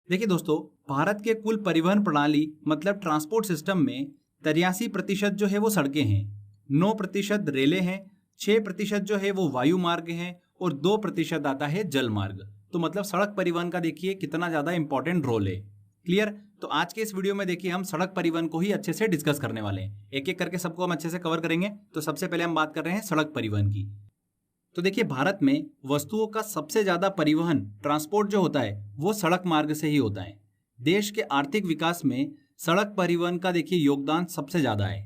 देखिए दोस्तों, भारत के कुल परिवहन प्रणाली मतलब ट्रांसपोर्ट सिस्टम में 83% जो है वो सड़कें हैं, 9% रेलें हैं, 6% जो है वो वायु मार्ग हैं और 2% आता है जल मार्ग। तो मतलब सड़क परिवहन का देखिए कितना ज्यादा इंपॉर्टेंट रोल है। क्लियर? तो आज के इस वीडियो में देखिए हम सड़क परिवहन को ही अच्छे से डिस्कस करने वाले हैं, एक एक करके सबको हम अच्छे से कवर करेंगे। तो सबसे पहले हम बात कर रहे हैं सड़क परिवहन की। तो देखिए भारत में वस्तुओं का सबसे ज्यादा परिवहन ट्रांसपोर्ट जो होता है वो सड़क मार्ग से ही होता है। देश के आर्थिक विकास में सड़क परिवहन का देखिए योगदान सबसे ज्यादा है।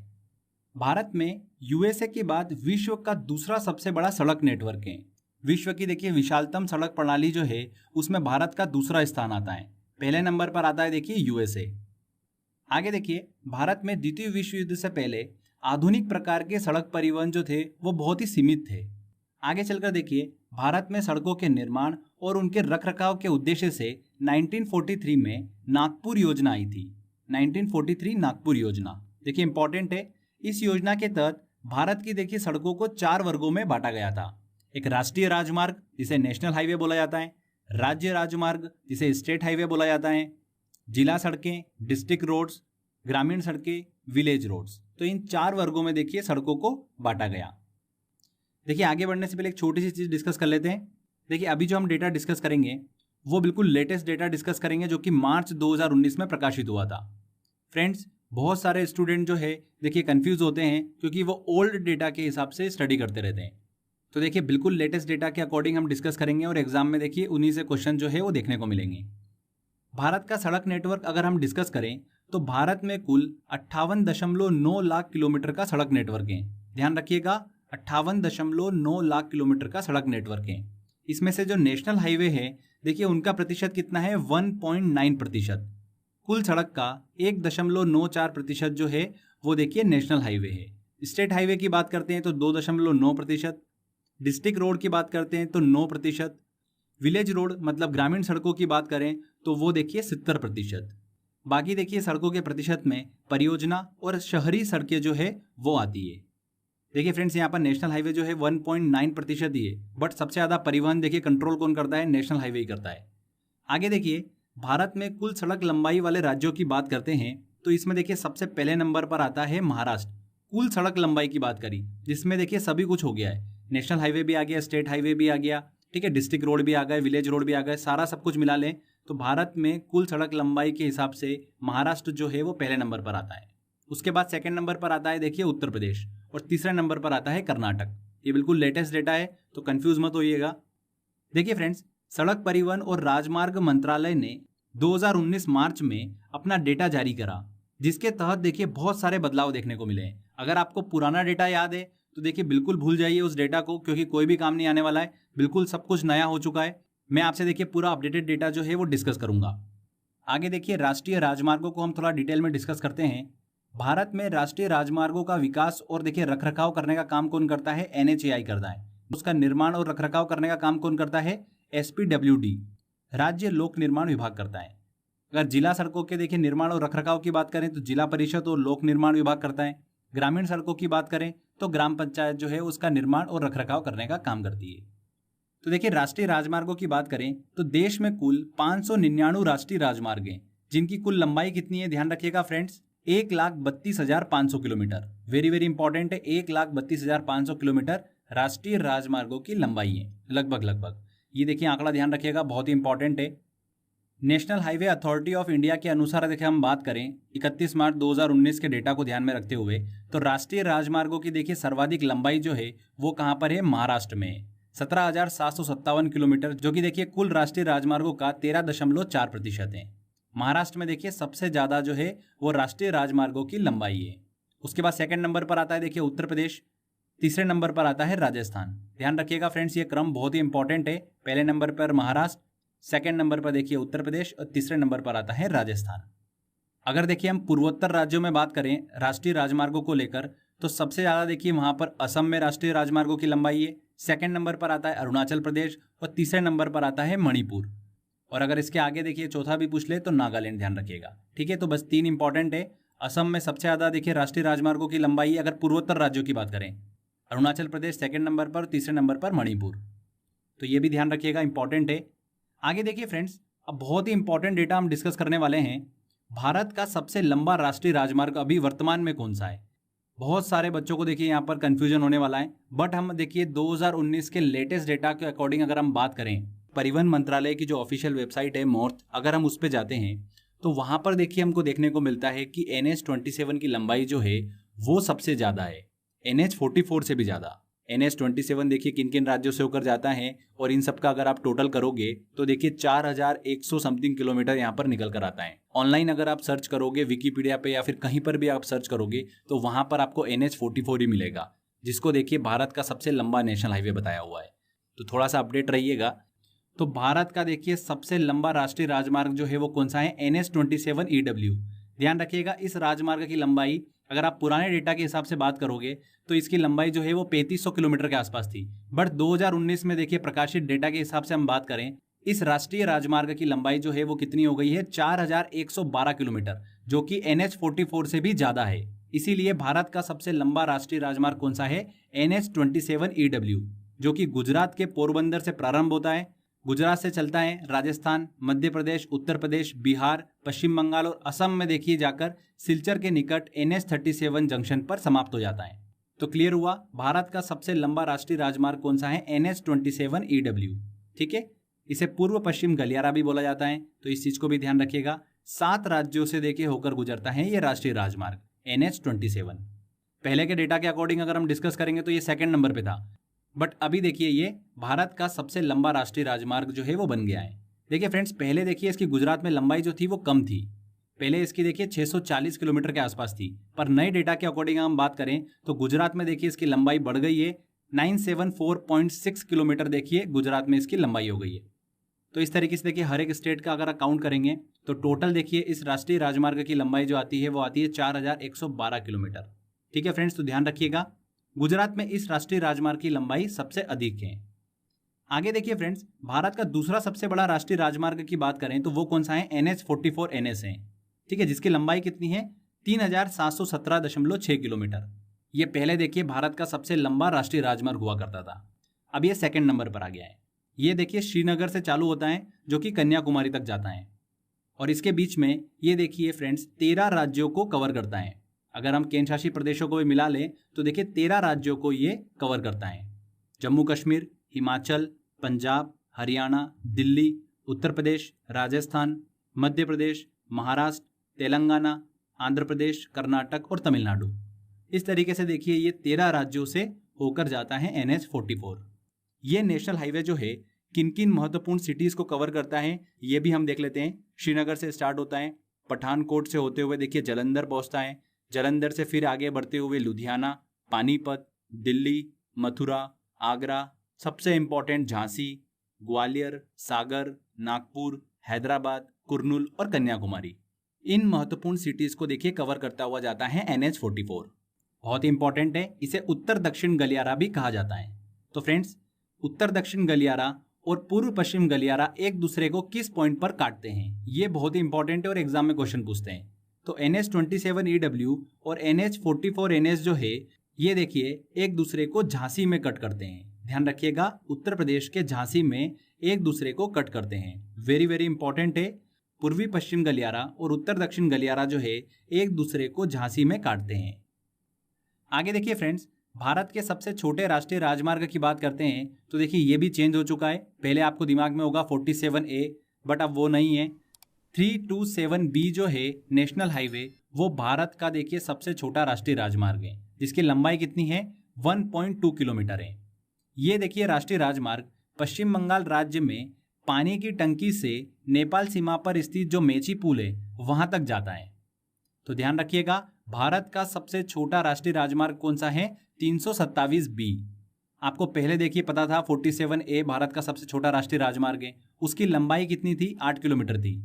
भारत में यूएसए के बाद विश्व का दूसरा सबसे बड़ा सड़क नेटवर्क है। विश्व की देखिए विशालतम सड़क प्रणाली जो है उसमें भारत का दूसरा स्थान आता है। पहले नंबर पर आता है देखिए यूएसए। आगे देखिए भारत में द्वितीय विश्व युद्ध से पहले आधुनिक प्रकार के सड़क परिवहन जो थे वो बहुत ही सीमित थे। आगे चलकर देखिए भारत में सड़कों के निर्माण और उनके रखरखाव के उद्देश्य से 1943 में नागपुर योजना आई थी। 1943 नागपुर योजना देखिए इंपॉर्टेंट है। इस योजना के तहत भारत की देखिए सड़कों को 4 वर्गों में बांटा गया था। एक राष्ट्रीय राजमार्ग जिसे नेशनल हाईवे बोला जाता है, राज्य राजमार्ग जिसे स्टेट हाईवे बोला जाता है, जिला सड़कें, डिस्ट्रिक्ट रोड्स, ग्रामीण सड़कें, विलेज रोड्स। तो इन 4 वर्गों में देखिए सड़कों को बांटा गया। देखिए आगे बढ़ने से पहले एक छोटी सी चीज डिस्कस कर लेते हैं। देखिए अभी जो हम डेटा डिस्कस करेंगे वो बिल्कुल लेटेस्ट डेटा डिस्कस करेंगे जो कि मार्च 2019 में प्रकाशित हुआ था। फ्रेंड्स, बहुत सारे स्टूडेंट जो है देखिए कंफ्यूज होते हैं क्योंकि वो ओल्ड डेटा के हिसाब से स्टडी करते रहते हैं। तो देखिए बिल्कुल लेटेस्ट डेटा के अकॉर्डिंग हम डिस्कस करेंगे और एग्जाम में देखिए उन्हीं से क्वेश्चन जो है वो देखने को मिलेंगे। भारत का सड़क नेटवर्क अगर हम डिस्कस करें तो भारत में कुल 58.9 लाख किलोमीटर का सड़क नेटवर्क है। ध्यान रखिएगा, 58.9 लाख किलोमीटर का सड़क नेटवर्क है। इसमें से जो नेशनल हाईवे है देखिए उनका प्रतिशत कितना है, 1.9%। कुल सड़क का 1.94% जो है वो देखिए नेशनल हाईवे है। स्टेट हाईवे की बात करते हैं तो 2.9%, डिस्ट्रिक्ट रोड की बात करते हैं तो 9%, विलेज रोड मतलब ग्रामीण सड़कों की बात करें तो वो देखिए 70%। बाकी देखिए सड़कों के प्रतिशत में परियोजना और शहरी सड़कें जो है वो आती है। देखिए फ्रेंड्स, यहाँ पर नेशनल हाईवे जो है 1.9% ही है, बट सबसे ज्यादा परिवहन देखिए कंट्रोल कौन करता है, नेशनल हाईवे ही करता है। आगे देखिए भारत में कुल सड़क लंबाई वाले राज्यों की बात करते हैं तो इसमें देखिए सबसे पहले नंबर पर आता है महाराष्ट्र। कुल सड़क लंबाई की बात करी जिसमें देखिए सभी कुछ हो गया है, नेशनल हाईवे भी आ गया, स्टेट हाईवे भी आ गया, ठीक है, डिस्ट्रिक्ट रोड भी आ गए, विलेज रोड भी आ गए, सारा सब कुछ मिला लें तो भारत में कुल सड़क लंबाई के हिसाब से महाराष्ट्र जो है वो पहले नंबर पर आता है। उसके बाद सेकंड नंबर पर आता है देखिए उत्तर प्रदेश और तीसरे नंबर पर आता है कर्नाटक। ये बिल्कुल लेटेस्ट डेटा है तो कंफ्यूज मत होइएगा। देखिए फ्रेंड्स, सड़क परिवहन और राजमार्ग मंत्रालय ने 2019 मार्च में अपना डेटा जारी करा जिसके तहत देखिए बहुत सारे बदलाव देखने को मिले हैं। अगर आपको पुराना डेटा याद है तो देखिए बिल्कुल भूल जाइए उस डेटा को, क्योंकि कोई भी काम नहीं आने वाला है, बिल्कुल सब कुछ नया हो चुका है। मैं आपसे देखिए पूरा अपडेटेड डेटा जो है वो डिस्कस करूंगा। आगे देखिए राष्ट्रीय राजमार्गों को हम थोड़ा डिटेल में डिस्कस करते हैं। भारत में राष्ट्रीय राजमार्गों का विकास और देखिए रखरखाव करने का काम कौन करता है, एनएचएआई करता है। उसका निर्माण और रखरखाव करने का काम कौन करता है, एसपीडब्ल्यूडी, राज्य लोक निर्माण विभाग करता है। अगर जिला सड़कों के देखिए निर्माण और रखरखाव की बात करें तो जिला परिषद और लोक निर्माण विभाग करता है। ग्रामीण सड़कों की बात करें तो ग्राम पंचायत जो है उसका निर्माण और रखरखाव करने का काम करती है। तो देखिए राष्ट्रीय राजमार्गों की बात करें तो देश में कुल 599 राष्ट्रीय राजमार्ग हैं जिनकी कुल लंबाई कितनी है, ध्यान रखिएगा friends, 1,32,500 kilometre. Very very important है, 1,32,500 किलोमीटर राष्ट्रीय राजमार्गों की लंबाई है लगभग। ये देखिए आंकड़ा ध्यान रखिएगा, बहुत ही इंपॉर्टेंट है। National highway authority of India के अनुसार देखिए हम बात करें 31 मार्च 2019 के डेटा को ध्यान में रखते हुए तो राष्ट्रीय राजमार्गों की देखिए सर्वाधिक लंबाई जो है वो कहां पर है, महाराष्ट्र में 17,757 किलोमीटर, जो कि देखिए कुल राष्ट्रीय राजमार्गों का 13.4% है। महाराष्ट्र में देखिए सबसे ज्यादा जो है वो राष्ट्रीय राजमार्गों की लंबाई है। उसके बाद सेकंड नंबर पर आता है देखिए उत्तर प्रदेश, तीसरे नंबर पर आता है राजस्थान। ध्यान रखिएगा फ्रेंड्स, ये क्रम बहुत ही इंपॉर्टेंट है। पहले नंबर पर महाराष्ट्र, सेकंड नंबर पर देखिए उत्तर प्रदेश और तीसरे नंबर पर आता है राजस्थान। अगर देखिए हम पूर्वोत्तर राज्यों में बात करें राष्ट्रीय राजमार्गों को लेकर तो सबसे ज्यादा देखिए वहां पर असम में राष्ट्रीय राजमार्गों की लंबाई है, सेकंड नंबर पर आता है अरुणाचल प्रदेश और तीसरे नंबर पर आता है मणिपुर। और अगर इसके आगे देखिए चौथा भी पूछ ले तो नागालैंड, ध्यान रखिएगा, ठीक है। तो बस 3 इंपॉर्टेंट है। असम में सबसे ज्यादा देखिए राष्ट्रीय राजमार्गों की लंबाई अगर पूर्वोत्तर राज्यों की बात करें, अरुणाचल प्रदेश सेकंड नंबर पर, तीसरे नंबर पर मणिपुर। तो ये भी ध्यान रखिएगा, इंपॉर्टेंट है। आगे देखिए फ्रेंड्स, अब बहुत ही इंपॉर्टेंट डेटा हम डिस्कस करने वाले हैं। भारत का सबसे लंबा राष्ट्रीय राजमार्ग अभी वर्तमान में कौन सा है? बहुत सारे बच्चों को देखिए यहाँ पर कंफ्यूजन होने वाला है, बट हम देखिए 2019 के लेटेस्ट डेटा के अकॉर्डिंग अगर हम बात करें, परिवहन मंत्रालय की जो ऑफिशियल वेबसाइट है मोर्थ, अगर हम उस पर जाते हैं तो वहां पर देखिए हमको देखने को मिलता है कि NH27 की लंबाई जो है वो सबसे ज्यादा है, NH44 से भी ज्यादा। NH27 देखिए किन किन राज्यों से होकर जाता है और इन सब का अगर आप टोटल करोगे तो देखिए 4100 समथिंग किलोमीटर यहाँ पर निकल कर आता है। ऑनलाइन अगर आप सर्च करोगे विकिपीडिया पे या फिर कहीं पर भी आप सर्च करोगे तो वहां पर आपको NH44 ही मिलेगा, जिसको देखिए भारत का सबसे लंबा नेशनल हाईवे बताया हुआ है। तो थोड़ा सा अपडेट रहिएगा। तो भारत का देखिए सबसे लंबा राष्ट्रीय राजमार्ग जो है वो कौन सा है? NH27 EW। ध्यान रखिएगा, इस राजमार्ग की लंबाई अगर आप पुराने डेटा के हिसाब से बात करोगे तो इसकी लंबाई जो है वो 3500 किलोमीटर के आसपास थी, बट 2019 में देखिए प्रकाशित डेटा के हिसाब से हम बात करें, इस राष्ट्रीय राजमार्ग की लंबाई जो है वो कितनी हो गई है? 4112 किलोमीटर, जो कि NH44 से भी ज्यादा है। इसीलिए भारत का सबसे लंबा राष्ट्रीय राजमार्ग कौन सा है? NH27 EW, जो कि गुजरात के पोरबंदर से प्रारंभ होता है, गुजरात से चलता है राजस्थान, मध्य प्रदेश, उत्तर प्रदेश, बिहार, पश्चिम बंगाल और असम में देखिए जाकर सिलचर के निकट NH37 जंक्शन पर समाप्त हो जाता है। तो क्लियर हुआ, भारत का सबसे लंबा राष्ट्रीय राजमार्ग कौन सा है? NH27 EW। ठीक है, इसे पूर्व पश्चिम गलियारा भी बोला जाता है, तो इस चीज को भी ध्यान रखिएगा। 7 राज्यों से देखिए होकर गुजरता है ये राष्ट्रीय राजमार्ग NH27। पहले के डेटा के अकॉर्डिंग अगर हम डिस्कस करेंगे तो ये सेकंड नंबर पे था, बट अभी देखिए ये भारत का सबसे लंबा राष्ट्रीय राजमार्ग जो है वो बन गया है। देखिए फ्रेंड्स, पहले देखिए इसकी गुजरात में लंबाई जो थी वो कम थी, पहले इसकी देखिए 640 किलोमीटर के आसपास थी, पर नए डेटा के अकॉर्डिंग हम बात करें तो गुजरात में देखिए इसकी लंबाई बढ़ गई है, 974.6 किलोमीटर देखिए गुजरात में इसकी लंबाई हो गई है। तो इस तरीके से देखिए हर एक स्टेट का अगर काउंट करेंगे तो टोटल देखिए इस राष्ट्रीय राजमार्ग की लंबाई जो आती है वो आती है 4112 किलोमीटर। ठीक है फ्रेंड्स, तो ध्यान रखिएगा, गुजरात में इस राष्ट्रीय राजमार्ग की लंबाई सबसे अधिक है। आगे देखिए फ्रेंड्स, भारत का दूसरा सबसे बड़ा राष्ट्रीय राजमार्ग की बात करें तो वो कौन सा है? NH44 NS है। ठीक है, जिसकी लंबाई कितनी है? 3717.6 किलोमीटर। ये पहले देखिए भारत का सबसे लंबा राष्ट्रीय राजमार्ग हुआ करता था, अब ये सेकंड नंबर पर आ गया है। ये देखिए श्रीनगर से चालू होता है जो कि कन्याकुमारी तक जाता है, और इसके बीच में ये देखिए फ्रेंड्स 13 राज्यों को कवर करता है। अगर हम केंद्र शासित प्रदेशों को भी मिला लें तो देखिए 13 राज्यों को ये कवर करता है। जम्मू कश्मीर, हिमाचल, पंजाब, हरियाणा, दिल्ली, उत्तर प्रदेश, राजस्थान, मध्य प्रदेश, महाराष्ट्र, तेलंगाना, आंध्र प्रदेश, कर्नाटक और तमिलनाडु। इस तरीके से देखिए ये 13 राज्यों से होकर जाता है NH44। ये नेशनल हाईवे जो है किन किन महत्वपूर्ण सिटीज को कवर करता है ये भी हम देख लेते हैं। श्रीनगर से स्टार्ट होता है, पठानकोट से होते हुए देखिए जलंधर पहुंचता है, जलंधर से फिर आगे बढ़ते हुए लुधियाना, पानीपत, दिल्ली, मथुरा, आगरा, सबसे इंपॉर्टेंट झांसी, ग्वालियर, सागर, नागपुर, हैदराबाद, कुर्नूल और कन्याकुमारी। इन महत्वपूर्ण सिटीज को देखिए कवर करता हुआ जाता है NH44। बहुत ही इंपॉर्टेंट है, इसे उत्तर दक्षिण गलियारा भी कहा जाता है। तो फ्रेंड्स, उत्तर दक्षिण गलियारा और पूर्व पश्चिम गलियारा एक दूसरे को किस पॉइंट पर काटते हैं, ये बहुत ही इंपॉर्टेंट है और एग्जाम में क्वेश्चन पूछते हैं। तो NH27 EW और NH44 NS जो है ये देखिए एक दूसरे को झांसी में कट करते हैं। ध्यान रखिएगा, उत्तर प्रदेश के झांसी में एक दूसरे को कट करते हैं। वेरी वेरी इंपॉर्टेंट है, पूर्वी पश्चिम गलियारा और उत्तर दक्षिण गलियारा जो है एक दूसरे को झांसी में काटते हैं। आगे देखिए फ्रेंड्स, भारत के सबसे छोटे राष्ट्रीय राजमार्ग की बात करते हैं तो देखिए ये भी चेंज हो चुका है। पहले आपको दिमाग में होगा 47A, बट अब वो नहीं है। 327B जो है नेशनल हाईवे, वो भारत का देखिए सबसे छोटा राष्ट्रीय राजमार्ग है, जिसकी लंबाई कितनी है? 1.2 किलोमीटर है। ये देखिए राष्ट्रीय राजमार्ग पश्चिम बंगाल राज्य में पानी की टंकी से नेपाल सीमा पर स्थित जो मेची पुल है वहां तक जाता है। तो ध्यान रखिएगा, भारत का सबसे छोटा राष्ट्रीय राजमार्ग कौन सा है? 327B। आपको पहले देखिए पता था 47A भारत का सबसे छोटा राष्ट्रीय राजमार्ग है, उसकी लंबाई कितनी थी? 8 किलोमीटर थी।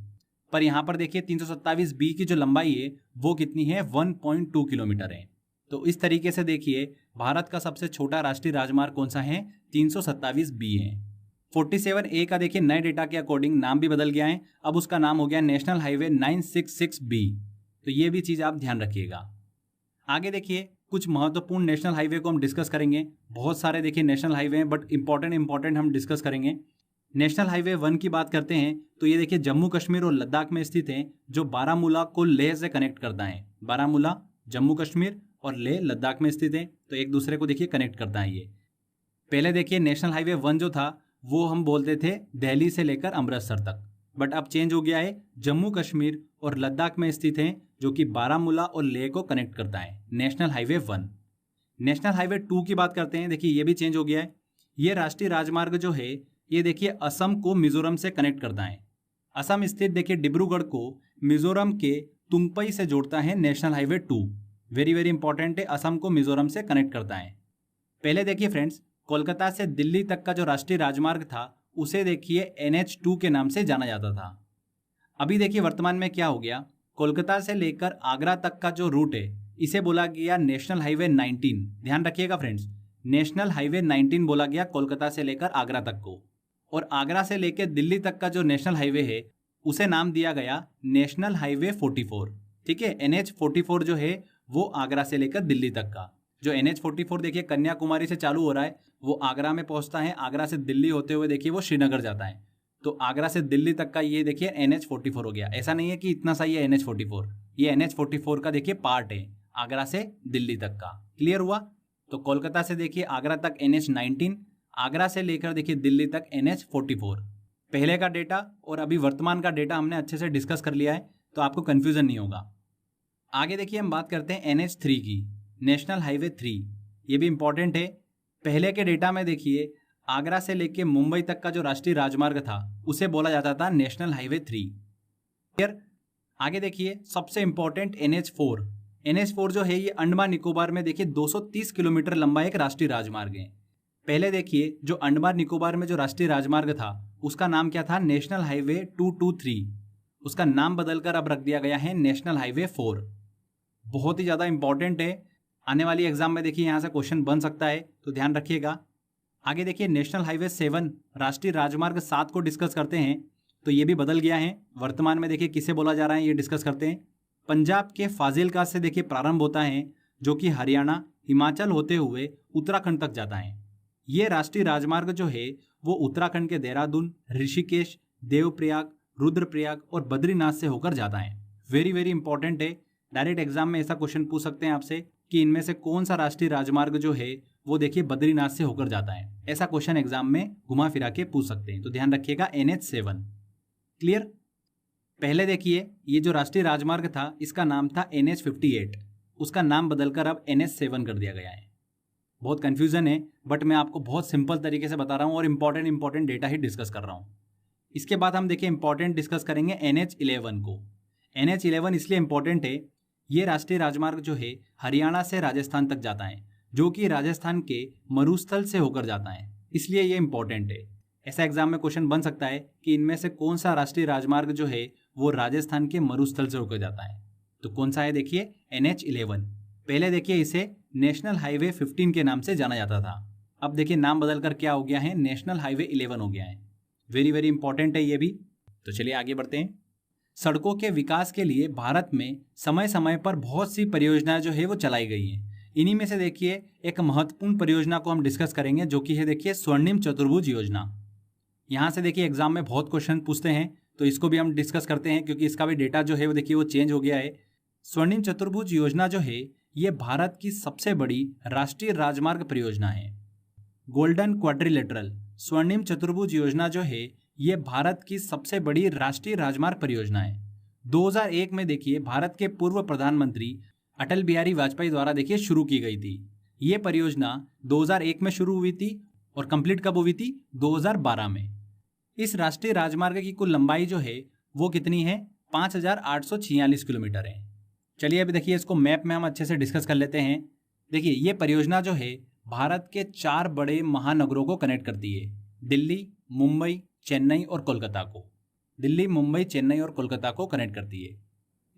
पर यहां पर देखिए 327B की जो लंबाई है वो कितनी है? 1.2 किलोमीटर है। तो इस तरीके से देखिए भारत का सबसे छोटा राष्ट्रीय राजमार्ग कौन सा है? 327B है। 47A का देखिए नए डेटा के अकॉर्डिंग नाम भी बदल गया है, अब उसका नाम हो गया नेशनल हाईवे 966B। तो ये भी चीज आप ध्यान रखिएगा। आगे देखिए कुछ महत्वपूर्ण नेशनल हाईवे को हम डिस्कस करेंगे। बहुत सारे देखिए नेशनल हाईवे हैं, बट इंपॉर्टेंट हम डिस्कस करेंगे। नेशनल हाईवे 1 की बात करते हैं तो ये देखिए जम्मू कश्मीर और लद्दाख में स्थित है, जो बारामूला को लेह से कनेक्ट करता है। बारामूला जम्मू कश्मीर और लेह लद्दाख में स्थित है, तो एक दूसरे को देखिए कनेक्ट करता है ये। पहले देखिए नेशनल हाईवे 1 जो था वो हम बोलते थे दिल्ली से लेकर अमृतसर तक, बट अब चेंज हो गया है, जम्मू कश्मीर और लद्दाख में स्थित है, जो कि बारामूला और लेह को कनेक्ट करता है। National highway 1। नेशनल हाईवे 2 की बात करते हैं, देखिए ये भी चेंज हो गया है। ये राष्ट्रीय राजमार्ग जो है ये देखिए असम को मिजोरम से कनेक्ट करता है। असम स्थित देखिए डिब्रूगढ़ को मिजोरम के तुंगपई से जोड़ता है national highway 2। Very very important है, असम को मिजोरम से कनेक्ट करता है। पहले देखिए फ्रेंड्स, कोलकाता से दिल्ली तक का जो राष्ट्रीय राजमार्ग था उसे देखिए NH2 के नाम से जाना जाता था। अभी देखिए वर्तमान में क्या हो गया, कोलकाता से लेकर आगरा तक का जो रूट है इसे बोला गया नेशनल हाईवे 19। ध्यान रखिएगा फ्रेंड्स, नेशनल हाईवे 19 बोला गया कोलकाता से लेकर आगरा तक को। और आगरा से लेकर दिल्ली तक का जो नेशनल हाईवे है उसे नाम दिया गया नेशनल हाईवे 44। ठीक है, NH44 जो है वो आगरा से लेकर दिल्ली तक का, जो NH44 देखिए कन्याकुमारी से चालू हो रहा है वो आगरा में पहुंचता है, आगरा से दिल्ली होते हुए देखिए वो श्रीनगर जाता है। तो आगरा से दिल्ली तक का ये देखिए NH44 हो गया। ऐसा नहीं है कि इतना सा ये NH44, ये NH44 का देखिए पार्ट है आगरा से दिल्ली तक का। क्लियर हुआ? तो कोलकाता से देखिए आगरा तक NH19, आगरा से लेकर देखिए दिल्ली तक NH44। पहले का डेटा और अभी वर्तमान का डेटा हमने अच्छे से डिस्कस कर लिया है, तो आपको कंफ्यूजन नहीं होगा। आगे देखिए हम बात करते हैं NH3 की, नेशनल हाईवे 3। ये भी इंपॉर्टेंट है। पहले के डेटा में देखिए आगरा से लेकर मुंबई तक का जो राष्ट्रीय राजमार्ग था उसे बोला जाता था नेशनल हाईवे 3। फिर आगे देखिए सबसे इंपॉर्टेंट NH4। NH4 जो है ये अंडमान निकोबार में देखिए 230 किलोमीटर लंबा एक राष्ट्रीय राजमार्ग है। पहले देखिए जो अंडमान निकोबार में जो राष्ट्रीय राजमार्ग था उसका नाम क्या था, नेशनल हाईवे 223। उसका नाम बदलकर अब रख दिया गया है नेशनल हाईवे 4। बहुत ही ज़्यादा इंपॉर्टेंट है, आने वाली एग्जाम में देखिए यहाँ से क्वेश्चन बन सकता है, तो ध्यान रखिएगा। आगे देखिए नेशनल हाईवे 7, राष्ट्रीय राजमार्ग 7 को डिस्कस करते हैं, तो ये भी बदल गया है। वर्तमान में देखिए किसे बोला जा रहा है ये डिस्कस करते हैं। पंजाब के फाजिलका से देखिए प्रारंभ होता है, जो कि हरियाणा हिमाचल होते हुए उत्तराखंड तक जाता है। ये राष्ट्रीय राजमार्ग जो है वो उत्तराखंड के देहरादून, ऋषिकेश, देवप्रयाग, रुद्रप्रयाग और बद्रीनाथ से होकर जाता है। वेरी वेरी इंपॉर्टेंट है, डायरेक्ट एग्जाम में ऐसा क्वेश्चन पूछ सकते हैं आपसे कि इनमें से कौन सा राष्ट्रीय राजमार्ग जो है वो देखिए बद्रीनाथ से होकर जाता है। ऐसा क्वेश्चन एग्जाम में घुमा फिरा के पूछ सकते हैं, तो ध्यान रखिएगा NH7। क्लियर? पहले देखिए ये जो राष्ट्रीय राजमार्ग था इसका नाम था NH58, उसका नाम बदलकर अब NH7 कर दिया गया है। बहुत कंफ्यूजन है, बट मैं आपको बहुत सिंपल तरीके से बता रहा हूँ और इंपॉर्टेंट डेटा ही डिस्कस कर रहा हूँ। इसके बाद हम देखिए इंपॉर्टेंट डिस्कस करेंगे NH11 को। NH11 इसलिए इंपॉर्टेंट है, ये राष्ट्रीय राजमार्ग जो है हरियाणा से राजस्थान तक जाता है, जो कि राजस्थान के मरुस्थल से होकर जाता है, इसलिए ये इंपॉर्टेंट है। ऐसा एग्जाम में क्वेश्चन बन सकता है कि इनमें से कौन सा राष्ट्रीय राजमार्ग जो है वो राजस्थान के मरुस्थल से होकर जाता है, तो कौन सा है देखिए NH11। पहले देखिए इसे नेशनल हाईवे 15 के नाम से जाना जाता था, अब देखिए नाम बदलकर क्या हो गया है, नेशनल हाईवे 11 हो गया है। वेरी वेरी इंपॉर्टेंट है ये भी। तो चलिए आगे बढ़ते हैं। सड़कों के विकास के लिए भारत में समय समय पर बहुत सी परियोजनाएं जो है वो चलाई गई हैं। इन्हीं में से देखिए एक महत्वपूर्ण परियोजना को हम डिस्कस करेंगे, जो कि है देखिए स्वर्णिम चतुर्भुज योजना। यहाँ से देखिए एग्जाम में बहुत क्वेश्चन पूछते हैं, तो इसको भी हम डिस्कस करते हैं, क्योंकि इसका भी डेटा जो है वो देखिए वो चेंज हो गया है। स्वर्णिम चतुर्भुज योजना जो है ये भारत की सबसे बड़ी राष्ट्रीय राजमार्ग परियोजना है। गोल्डन क्वाड्रिलेटरल स्वर्णिम चतुर्भुज योजना जो है ये भारत की सबसे बड़ी राष्ट्रीय राजमार्ग परियोजना है। 2001 में देखिए भारत के पूर्व प्रधानमंत्री अटल बिहारी वाजपेयी द्वारा देखिए शुरू की गई थी। ये परियोजना 2001 में शुरू हुई थी और कंप्लीट कब हुई थी, 2012 में। इस राष्ट्रीय राजमार्ग की कुल लंबाई जो है वो कितनी है, 5846 किलोमीटर है। चलिए अभी देखिए इसको मैप में हम अच्छे से डिस्कस कर लेते हैं। देखिए ये परियोजना जो है भारत के 4 बड़े महानगरों को कनेक्ट करती है, दिल्ली, मुंबई, चेन्नई और कोलकाता को। दिल्ली, मुंबई, चेन्नई और कोलकाता को कनेक्ट करती है।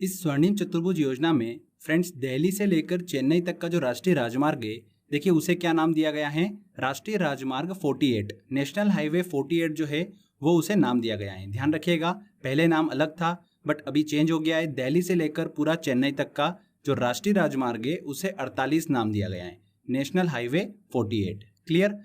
इस स्वर्णिम चतुर्भुज योजना में फ्रेंड्स दिल्ली से लेकर चेन्नई तक का जो राष्ट्रीय राजमार्ग है देखिए उसे क्या नाम दिया गया है, राष्ट्रीय राजमार्ग 48, नेशनल हाईवे 48 जो है वो उसे नाम दिया गया है। ध्यान रखिएगा पहले नाम अलग था बट अभी चेंज हो गया है। दिल्ली से लेकर पूरा चेन्नई तक का जो राष्ट्रीय राजमार्ग है उसे 48 नाम दिया गया है, नेशनल हाईवे 48। क्लियर?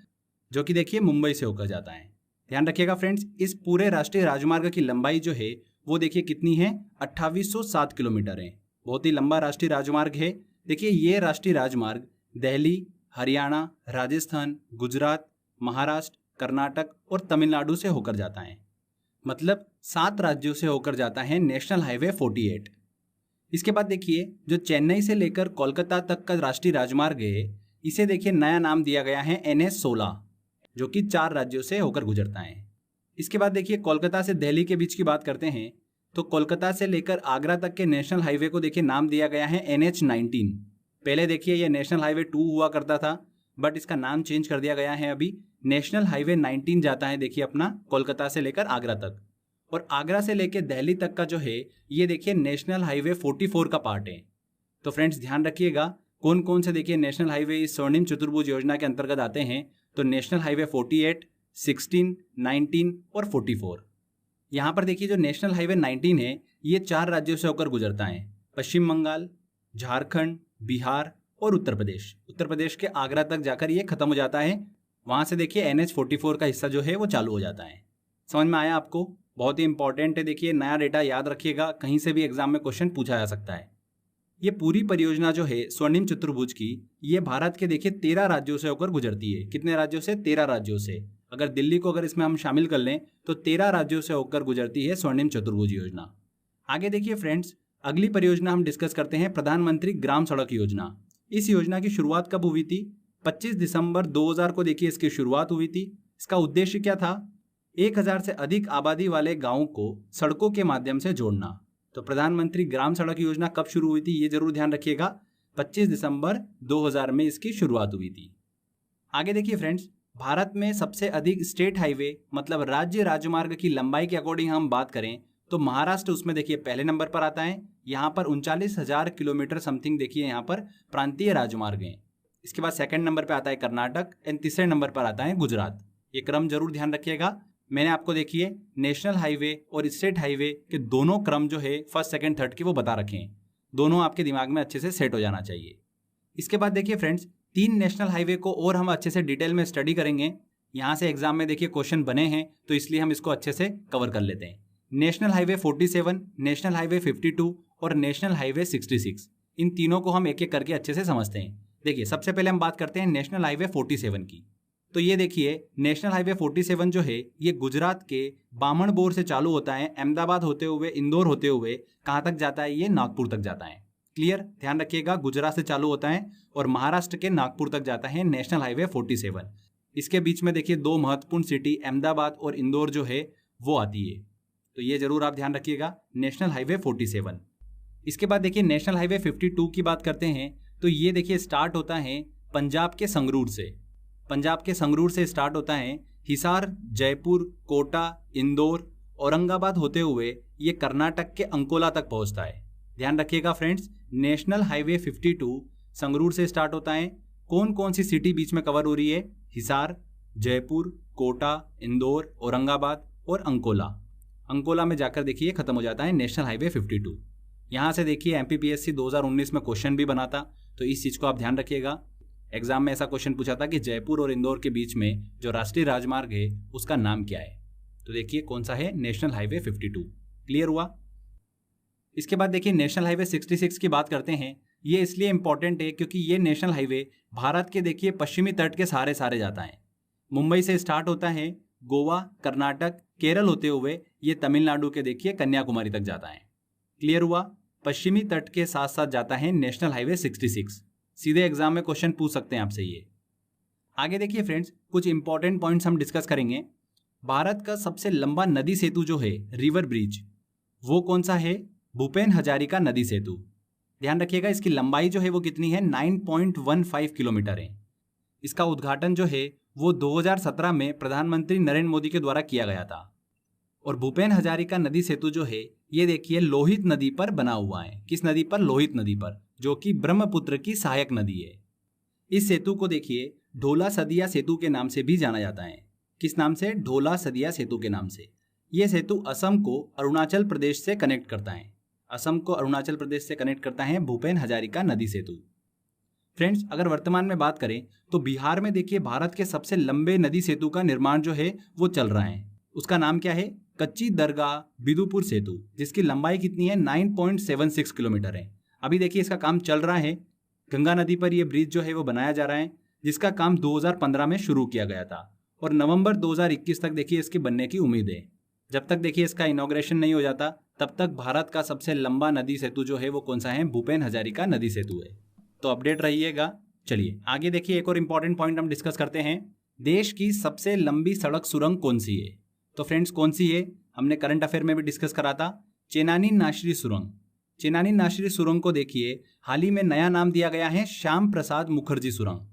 जो कि देखिए मुंबई से होकर जाता है। ध्यान रखिएगा फ्रेंड्स, इस पूरे राष्ट्रीय राजमार्ग की लंबाई जो है वो देखिए कितनी है, 2807 किलोमीटर है। बहुत ही लंबा राष्ट्रीय राजमार्ग है। देखिए ये राष्ट्रीय राजमार्ग दिल्ली, हरियाणा, राजस्थान, गुजरात, महाराष्ट्र, कर्नाटक और तमिलनाडु से होकर जाता है। मतलब 7 राज्यों से होकर जाता है नेशनल हाईवे 48। इसके बाद देखिए जो चेन्नई से लेकर कोलकाता तक का राष्ट्रीय राजमार्ग है, इसे देखिए नया नाम दिया गया है NH16, जो कि 4 राज्यों से होकर गुजरता है। इसके बाद देखिए कोलकाता से दिल्ली के बीच की बात करते हैं तो कोलकाता से लेकर आगरा तक के नेशनल हाईवे को देखिए नाम दिया गया है NH19। पहले देखिए ये नेशनल हाईवे 2 हुआ करता था, बट इसका नाम चेंज कर दिया गया है। अभी नेशनल हाईवे 19 जाता है देखिए अपना कोलकाता से लेकर आगरा तक। और आगरा से लेकर दिल्ली तक का जो है ये देखिए नेशनल हाईवे 44 का पार्ट है। तो फ्रेंड्स ध्यान रखिएगा कौन कौन से देखिए नेशनल हाईवे इस स्वर्णिम चतुर्भुज योजना के अंतर्गत आते हैं। तो नेशनल हाईवे 48, 16, 19 और 44। यहाँ पर देखिए जो नेशनल हाईवे 19 है ये 4 राज्यों से होकर गुजरता है, पश्चिम बंगाल, झारखंड, बिहार और उत्तर प्रदेश। उत्तर प्रदेश के आगरा तक जाकर ये खत्म हो जाता है। वहाँ से देखिए NH44 का हिस्सा जो है वो चालू हो जाता है। समझ में आया आपको? बहुत ही इंपॉर्टेंट है। देखिए नया डेटा याद रखिएगा, कहीं से भी एग्जाम में क्वेश्चन पूछा जा सकता है। ये पूरी परियोजना जो है स्वर्णिम चतुर्भुज की, ये भारत के देखिए 13 राज्यों से होकर गुजरती है। कितने राज्यों से? 13 राज्यों से। अगर दिल्ली को अगर इसमें हम शामिल कर लें तो 13 राज्यों से होकर गुजरती है स्वर्णिम चतुर्भुज योजना। आगे देखिए फ्रेंड्स, अगली परियोजना हम डिस्कस करते हैं प्रधानमंत्री ग्राम सड़क योजना। इस योजना की शुरुआत कब हुई थी? 25 दिसंबर 2000 को देखिए इसकी शुरुआत हुई थी। इसका उद्देश्य क्या था? 1000 से अधिक आबादी वाले गांवों को सड़कों के माध्यम से जोड़ना। तो प्रधानमंत्री ग्राम सड़क योजना कब शुरू हुई थी ये जरूर ध्यान रखिएगा, 25 दिसंबर 2000 में इसकी शुरुआत हुई थी। आगे देखिए फ्रेंड्स, भारत में सबसे अधिक स्टेट हाईवे मतलब राज्य राजमार्ग की लंबाई के अकॉर्डिंग हम बात करें तो महाराष्ट्र उसमें देखिए पहले नंबर पर आता है। यहाँ पर 39,000 किलोमीटर समथिंग देखिए यहाँ पर प्रांतीय राजमार्ग हैं। इसके बाद सेकंड नंबर पर आता है कर्नाटक एंड तीसरे नंबर पर आता है गुजरात। ये क्रम जरूर ध्यान रखिएगा। मैंने आपको देखिए नेशनल हाईवे और स्टेट हाईवे के दोनों क्रम जो है फर्स्ट सेकंड थर्ड के वो बता रखे हैं। दोनों आपके दिमाग में अच्छे से सेट हो जाना चाहिए। इसके बाद देखिए फ्रेंड्स, 3 नेशनल हाईवे को और हम अच्छे से डिटेल में स्टडी करेंगे। यहाँ से एग्जाम में देखिए क्वेश्चन बने हैं तो इसलिए हम इसको अच्छे से कवर कर लेते हैं। नेशनल हाईवे 47, नेशनल हाईवे 52 और नेशनल हाईवे 66, इन तीनों को हम एक एक करके अच्छे से समझते हैं। देखिए सबसे पहले हम बात करते हैं नेशनल हाईवे 47 की। तो ये देखिए नेशनल हाईवे 47 जो है ये गुजरात के बामणबोर से चालू होता है, अहमदाबाद होते हुए इंदौर होते हुए कहाँ तक जाता है? ये नागपुर तक जाता है। क्लियर? ध्यान रखिएगा, गुजरात से चालू होता है और महाराष्ट्र के नागपुर तक जाता है नेशनल हाईवे 47। इसके बीच में देखिए 2 महत्वपूर्ण सिटी अहमदाबाद और इंदौर जो है वो आती है। तो ये जरूर आप ध्यान रखिएगा, नेशनल हाईवे 47। इसके बाद देखिए नेशनल हाईवे 52 की बात करते हैं तो ये देखिए स्टार्ट होता है पंजाब के संगरूर से। पंजाब के संगरूर से स्टार्ट होता है, हिसार, जयपुर, कोटा, इंदौर, औरंगाबाद होते हुए ये कर्नाटक के अंकोला तक पहुंचता है। ध्यान रखिएगा फ्रेंड्स, नेशनल हाईवे 52 संगरूर से स्टार्ट होता है। कौन कौन सी सिटी बीच में कवर हो रही है? हिसार, जयपुर, कोटा, इंदौर, औरंगाबाद और अंकोला। अंकोला में जाकर देखिए खत्म हो जाता है नेशनल हाईवे 52। यहाँ से देखिए MPPSC 2019 में क्वेश्चन भी बना था, तो इस चीज को आप ध्यान रखिएगा। एग्जाम में ऐसा क्वेश्चन पूछा था कि जयपुर और इंदौर के बीच में जो राष्ट्रीय राजमार्ग है उसका नाम क्या है? तो देखिए कौन सा है? National highway 52। क्लियर हुआ? इसके बाद देखिए नेशनल हाईवे 66 की बात करते हैं। ये इसलिए इंपॉर्टेंट है क्योंकि ये नेशनल हाईवे भारत के देखिए पश्चिमी तट के सहारे जाता है। मुंबई से स्टार्ट होता है, गोवा, कर्नाटक, केरल होते हुए ये तमिलनाडु के देखिए कन्याकुमारी तक जाता है। क्लियर हुआ? पश्चिमी तट के साथ साथ जाता है नेशनल हाईवे 66। सीधे एग्जाम में क्वेश्चन पूछ सकते हैं आपसे ये। आगे देखिए फ्रेंड्स, कुछ इंपॉर्टेंट पॉइंट्स हम डिस्कस करेंगे। भारत का सबसे लंबा नदी सेतु जो है रिवर ब्रिज, वो कौन सा है? भूपेन हजारिका नदी सेतु। ध्यान रखिएगा इसकी लंबाई जो है वो कितनी है? 9.15 किलोमीटर है। इसका उद्घाटन जो है वो 2017 में प्रधानमंत्री नरेंद्र मोदी के द्वारा किया गया था। और भूपेन हजारिका नदी सेतु जो है ये देखिए लोहित नदी पर बना हुआ है। किस नदी पर? लोहित नदी पर, जो कि ब्रह्मपुत्र की सहायक नदी है। इस सेतु को देखिए ढोला सदिया सेतु के नाम से भी जाना जाता है। किस नाम से? ढोला सदिया सेतु के नाम से। यह सेतु असम को अरुणाचल प्रदेश से कनेक्ट करता है। असम को अरुणाचल प्रदेश से कनेक्ट करता है भूपेन हजारिका नदी सेतु। फ्रेंड्स, अगर वर्तमान में बात करें तो बिहार में देखिए भारत के सबसे लंबे नदी सेतु का निर्माण जो है वो चल रहा है। उसका नाम क्या है? कच्ची दरगाह बिदुपुर सेतु, जिसकी लंबाई कितनी है? 9.76 किलोमीटर है। अभी देखिए इसका काम चल रहा है। गंगा नदी पर यह ब्रिज जो है वो बनाया जा रहा है, जिसका काम 2015 में शुरू किया गया था और नवंबर 2021 तक देखिए इसके बनने की उम्मीद है। जब तक देखिए इसका इनॉग्रेशन नहीं हो जाता तब तक भारत का सबसे लंबा नदी सेतु जो है वो कौन सा है? भूपेन हजारिका नदी सेतु है। तो अपडेट रहिएगा। चलिए आगे देखिए, एक और इंपॉर्टेंट पॉइंट हम डिस्कस करते हैं। देश की सबसे लंबी सड़क सुरंग कौन सी है? तो फ्रेंड्स कौन सी है? हमने करंट अफेयर में भी डिस्कस करा था, चेनानी नाशरी सुरंग। चेनानी नाशरी सुरंग को देखिए हाल ही में नया नाम दिया गया है श्याम प्रसाद मुखर्जी सुरंग।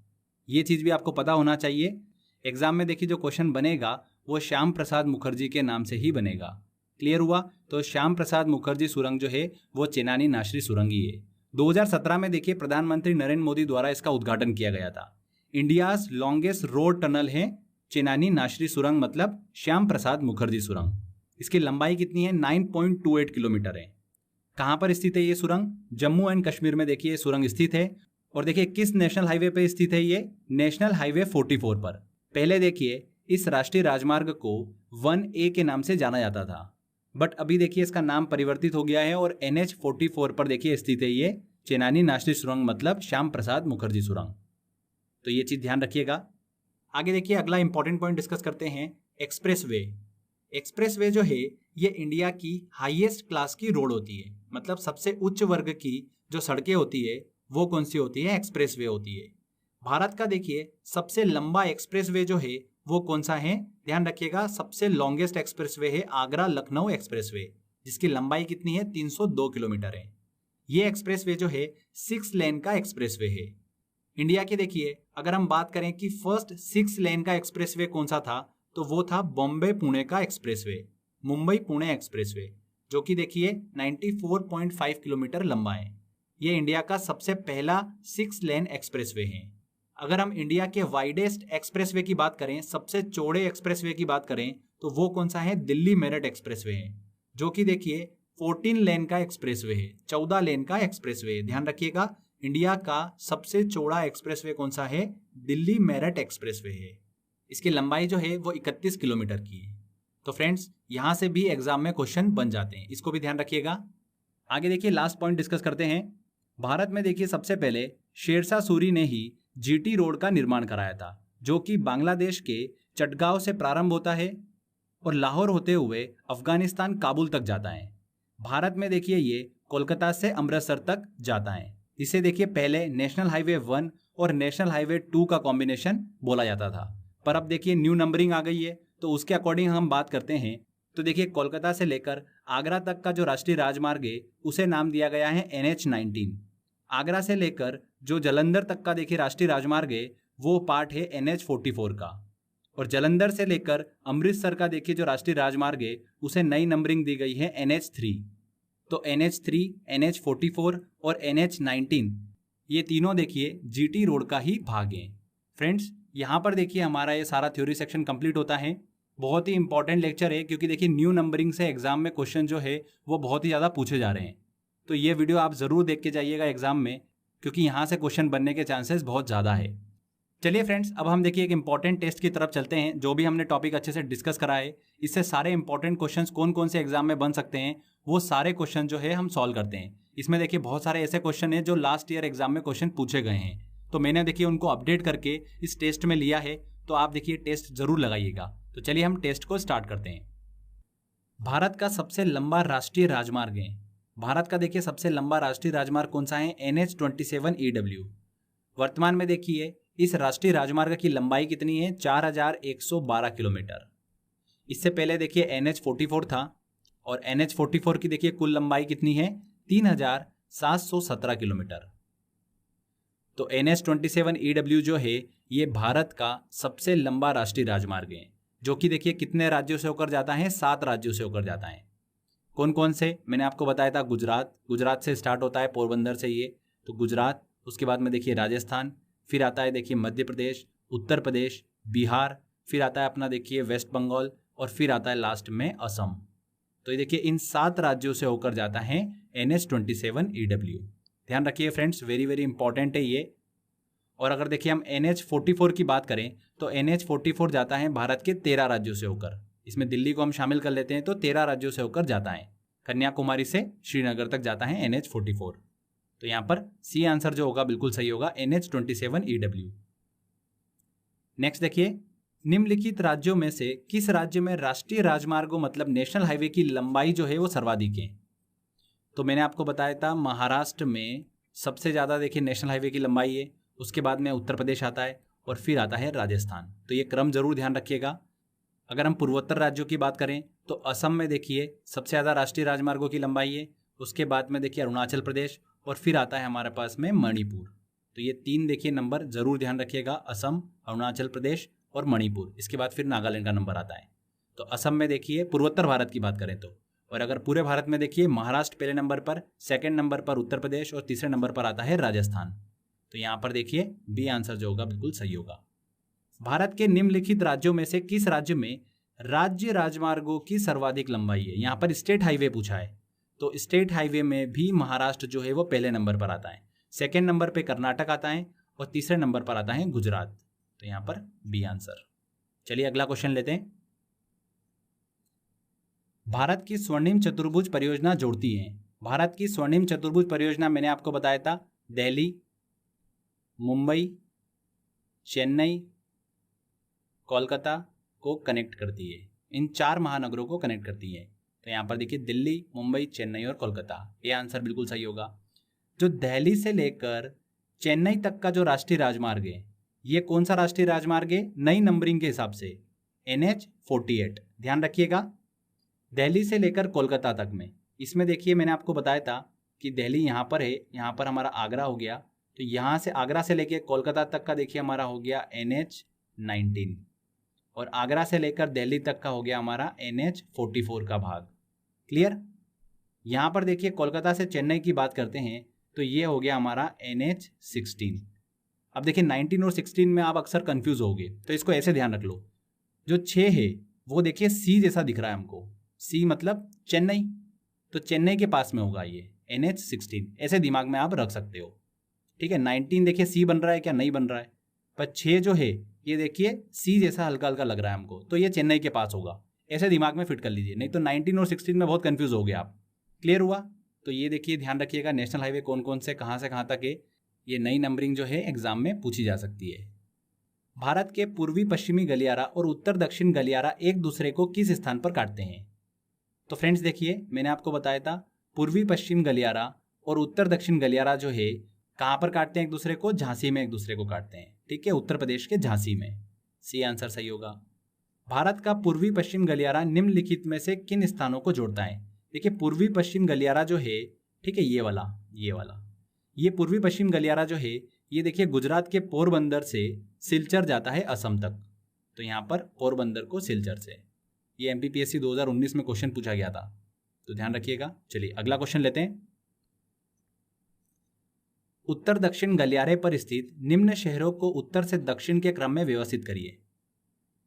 ये चीज भी आपको पता होना चाहिए। एग्जाम में देखिए जो क्वेश्चन बनेगा वो श्याम प्रसाद मुखर्जी के नाम से ही बनेगा। क्लियर हुआ? तो श्याम प्रसाद मुखर्जी सुरंग जो है वो चेनानी नाशरी सुरंग ही है। 2017 में देखिए प्रधानमंत्री नरेंद्र मोदी द्वारा इसका उद्घाटन किया गया था। इंडियाज लॉन्गेस्ट रोड टनल है चेनानी नाशरी सुरंग, मतलब श्याम प्रसाद मुखर्जी सुरंग। इसकी लंबाई कितनी है? 9.28 किलोमीटर है। कहां पर स्थित है ये सुरंग? जम्मू एंड कश्मीर में देखिए सुरंग स्थित है। और देखिए किस नेशनल हाईवे पे स्थित है ये? नेशनल हाईवे 44 पर। पहले देखिए इस राष्ट्रीय राजमार्ग को 1A के नाम से जाना जाता था, बट अभी देखिए इसका नाम परिवर्तित हो गया है और NH 44 पर देखिए स्थित है ये चेनानी नाशरी सुरंग, मतलब श्याम प्रसाद मुखर्जी सुरंग। तो ये चीज ध्यान रखिएगा। आगे देखिए अगला इंपॉर्टेंट पॉइंट डिस्कस करते हैं, एक्सप्रेसवे। एक्सप्रेसवे जो है ये इंडिया की हाईएस्ट क्लास की रोड होती है, मतलब सबसे उच्च वर्ग की जो सड़कें होती है वो कौन सी होती है? एक्सप्रेसवे होती है। भारत का देखिए सबसे लंबा एक्सप्रेसवे जो है वो कौन सा है? ध्यान रखिएगा, सबसे लॉन्गेस्ट एक्सप्रेसवे है आगरा लखनऊ एक्सप्रेसवे, जिसकी लंबाई कितनी है? 302 किलोमीटर है। ये एक्सप्रेसवे जो है 6 लेन का एक्सप्रेसवे है। इंडिया के देखिए अगर हम बात करें कि फर्स्ट 6 लेन का एक्सप्रेसवे कौन सा था, तो वो था बॉम्बे पुणे का एक्सप्रेसवे, मुंबई पुणे एक्सप्रेसवे, जो कि देखिए 94.5 किलोमीटर लंबा है। ये इंडिया का सबसे पहला 6 लेन एक्सप्रेसवे है। अगर हम इंडिया के वाइडेस्ट एक्सप्रेसवे की बात करें, सबसे चौड़े एक्सप्रेसवे की बात करें, तो वो कौन सा है? दिल्ली मेरठ एक्सप्रेसवे है, जो कि देखिए 14 लेन का एक्सप्रेसवे है, 14 लेन का एक्सप्रेसवे है। ध्यान रखिएगा, इंडिया का सबसे चौड़ा एक्सप्रेसवे कौन सा है? दिल्ली मेरठ एक्सप्रेसवे है। इसकी लंबाई जो है वो 31 किलोमीटर की है। तो फ्रेंड्स यहां से भी एग्जाम में क्वेश्चन बन जाते हैं, इसको भी ध्यान रखिएगा। आगे देखिए लास्ट पॉइंट डिस्कस करते हैं। भारत में देखिए सबसे पहले शेरशाह सूरी ने ही GT रोड का निर्माण कराया था, जो कि बांग्लादेश के चटगांव से प्रारंभ होता है और लाहौर होते हुए अफगानिस्तान काबुल तक जाता है। भारत में देखिए ये कोलकाता से अमृतसर तक जाता है। इसे देखिए पहले नेशनल हाईवे 1 और नेशनल हाईवे 2 का कॉम्बिनेशन बोला जाता था, पर अब देखिए न्यू नंबरिंग आ गई है, तो उसके अकॉर्डिंग हम बात करते हैं। तो देखिए कोलकाता से लेकर आगरा तक का जो राष्ट्रीय राजमार्ग है उसे नाम दिया गया है NH-19। आगरा से लेकर जो जालंधर तक का देखिए राष्ट्रीय राजमार्ग है वो पार्ट है NH-44 का, और जालंधर से लेकर अमृतसर का देखिए जो राष्ट्रीय राजमार्ग है उसे नई नंबरिंग दी गई है NH-3। तो NH-3, NH-44 और NH-19 ये तीनों देखिए GT रोड का ही भाग है। फ्रेंड्स यहाँ पर देखिए हमारा ये सारा थ्योरी सेक्शन कंप्लीट होता है। बहुत ही इंपॉर्टेंट लेक्चर है, क्योंकि देखिए न्यू नंबरिंग से एग्जाम में क्वेश्चन जो है वो बहुत ही ज़्यादा पूछे जा रहे हैं। तो ये वीडियो आप ज़रूर देख के जाइएगा एग्जाम में, क्योंकि यहाँ से क्वेश्चन बनने के चांसेस बहुत ज़्यादा है। चलिए फ्रेंड्स, अब हम देखिए एक इंपॉर्टेंट टेस्ट की तरफ चलते हैं। जो भी हमने टॉपिक अच्छे से डिस्कस करा है, इससे सारे इंपॉर्टेंट क्वेश्चंस कौन कौन से एग्जाम में बन सकते हैं वो सारे क्वेश्चन जो है हम सॉल्व करते हैं। इसमें देखिए बहुत सारे ऐसे क्वेश्चन हैं जो लास्ट ईयर एग्जाम में क्वेश्चन पूछे गए हैं, तो मैंने देखिए उनको अपडेट करके इस टेस्ट में लिया है। तो आप देखिए टेस्ट जरूर लगाइएगा। तो चलिए हम टेस्ट को स्टार्ट करते हैं। भारत का सबसे लंबा राष्ट्रीय राजमार्ग है। भारत का देखिए सबसे लंबा राष्ट्रीय राजमार्ग कौन सा है? NH-27EW। वर्तमान में देखिए इस राष्ट्रीय राजमार्ग की लंबाई कितनी है? 4112 किलोमीटर। इससे पहले देखिए NH-44 था, और NH-44 की देखिए कुल लंबाई कितनी है? 3717 किलोमीटर। तो NH-27EW जो है ये भारत का सबसे लंबा राष्ट्रीय राजमार्ग है, जो कि देखिए कितने राज्यों से होकर जाता है? 7 राज्यों से होकर जाता है। कौन कौन से? मैंने आपको बताया था गुजरात से स्टार्ट होता है, पोरबंदर से ये, तो गुजरात। उसके बाद में देखिए राजस्थान, फिर आता है देखिए मध्य प्रदेश, उत्तर प्रदेश, बिहार, फिर आता है अपना देखिए वेस्ट बंगाल, और फिर आता है लास्ट में असम। तो ये देखिए इन 7 राज्यों से होकर जाता है NH-27EW। ध्यान रखिए फ्रेंड्स, वेरी वेरी इंपॉर्टेंट है ये। और अगर देखिए हम NH44 की बात करें तो NH44 जाता है भारत के 13 राज्यों से होकर, इसमें दिल्ली को हम शामिल कर लेते हैं तो 13 राज्यों से होकर जाता है, कन्याकुमारी से श्रीनगर तक जाता है NH44। तो यहाँ पर सी आंसर जो होगा बिल्कुल सही होगा, NH27EW। नेक्स्ट देखिए, निम्नलिखित राज्यों में से किस राज्य में राष्ट्रीय राजमार्गों मतलब नेशनल हाईवे की लंबाई जो है वो सर्वाधिक है? तो मैंने आपको बताया था महाराष्ट्र में सबसे ज़्यादा देखिए नेशनल हाईवे की लंबाई है, उसके बाद में उत्तर प्रदेश आता है और फिर आता है राजस्थान। तो ये क्रम जरूर ध्यान रखिएगा। अगर हम पूर्वोत्तर राज्यों की बात करें तो असम में देखिए सबसे ज़्यादा राष्ट्रीय राजमार्गों की लंबाई है, उसके बाद में देखिए अरुणाचल प्रदेश और फिर आता है हमारे पास में मणिपुर। तो ये 3 देखिए नंबर जरूर ध्यान रखिएगा, असम, अरुणाचल प्रदेश और मणिपुर। इसके बाद फिर नागालैंड का नंबर आता है। तो असम में देखिए पूर्वोत्तर भारत की बात करें तो, और अगर पूरे भारत में देखिए महाराष्ट्र पहले नंबर पर, सेकंड नंबर पर उत्तर प्रदेश और तीसरे नंबर पर आता है राजस्थान। तो यहाँ पर देखिए बी आंसर जो होगा बिल्कुल सही होगा। भारत के निम्नलिखित राज्यों में से किस राज्य में राज्य राजमार्गों की सर्वाधिक लंबाई है? यहाँ पर स्टेट हाईवे पूछा है, तो स्टेट हाईवे में भी महाराष्ट्र जो है वो पहले नंबर पर आता है, सेकंड नंबर पे कर्नाटक आता है और तीसरे नंबर पर आता है गुजरात। तो यहाँ पर बी आंसर। चलिए अगला क्वेश्चन लेते हैं। भारत की स्वर्णिम चतुर्भुज परियोजना जोड़ती है। भारत की स्वर्णिम चतुर्भुज परियोजना मैंने आपको बताया था दिल्ली, मुंबई, चेन्नई, कोलकाता को कनेक्ट करती है। इन 4 महानगरों को कनेक्ट करती है। तो यहाँ पर देखिए दिल्ली, मुंबई, चेन्नई और कोलकाता, ये आंसर बिल्कुल सही होगा। जो दिल्ली से लेकर चेन्नई तक का जो राष्ट्रीय राजमार्ग है, ये कौन सा राष्ट्रीय राजमार्ग है नई नंबरिंग के हिसाब से? NH48। ध्यान रखिएगा, दिल्ली से लेकर कोलकाता तक में, इसमें देखिए मैंने आपको बताया था कि दिल्ली यहाँ पर है, यहाँ पर हमारा आगरा हो गया, तो यहाँ से आगरा से लेकर कोलकाता तक का देखिए हमारा हो गया NH19 और आगरा से लेकर दिल्ली तक का हो गया हमारा NH44 का भाग। क्लियर? यहाँ पर देखिए कोलकाता से चेन्नई की बात करते हैं तो ये हो गया हमारा NH16। अब देखिए 19 और 16 में आप अक्सर कंफ्यूज होगे, तो इसको ऐसे ध्यान रख लो, जो 6 है वो देखिए C जैसा दिख रहा है हमको, C मतलब चेन्नई, तो चेन्नई के पास में होगा ये NH16, ऐसे दिमाग में आप रख सकते हो। ठीक है, 19 देखिए C बन रहा है क्या? नहीं बन रहा है, पर 6 जो है ये देखिए C जैसा हल्का हल्का लग रहा है हमको, तो ये चेन्नई के पास होगा, ऐसे दिमाग में फिट कर लीजिए, नहीं तो 19 और 16 में बहुत कंफ्यूज हो गए आप। क्लियर हुआ? तो ये देखिए ध्यान रखिएगा, नेशनल हाईवे कौन कौन से कहाँ तक है, ये नई नंबरिंग जो है एग्जाम में पूछी जा सकती है। भारत के पूर्वी पश्चिमी गलियारा और उत्तर दक्षिण गलियारा एक दूसरे को किस स्थान पर काटते हैं? तो फ्रेंड्स देखिए मैंने आपको बताया था पूर्वी पश्चिम गलियारा और उत्तर दक्षिण गलियारा जो है कहाँ पर काटते हैं एक दूसरे को? झांसी में एक दूसरे को काटते हैं। ठीक है, उत्तर प्रदेश के झांसी में। सी आंसर सही होगा। भारत का पूर्वी पश्चिम गलियारा निम्नलिखित में से किन स्थानों को जोड़ता है? देखिए पूर्वी पश्चिम गलियारा जो है, ठीक है, ये पूर्वी पश्चिम गलियारा जो है ये देखिए गुजरात के पोरबंदर से सिलचर जाता है असम तक। तो यहाँ पर पोरबंदर को सिलचर से, ये MPPSC 2019 में क्वेश्चन पूछा गया था, तो ध्यान रखिएगा। चलिए अगला क्वेश्चन लेते हैं। उत्तर दक्षिण गलियारे पर स्थित निम्न शहरों को उत्तर से दक्षिण के क्रम में व्यवस्थित करिए।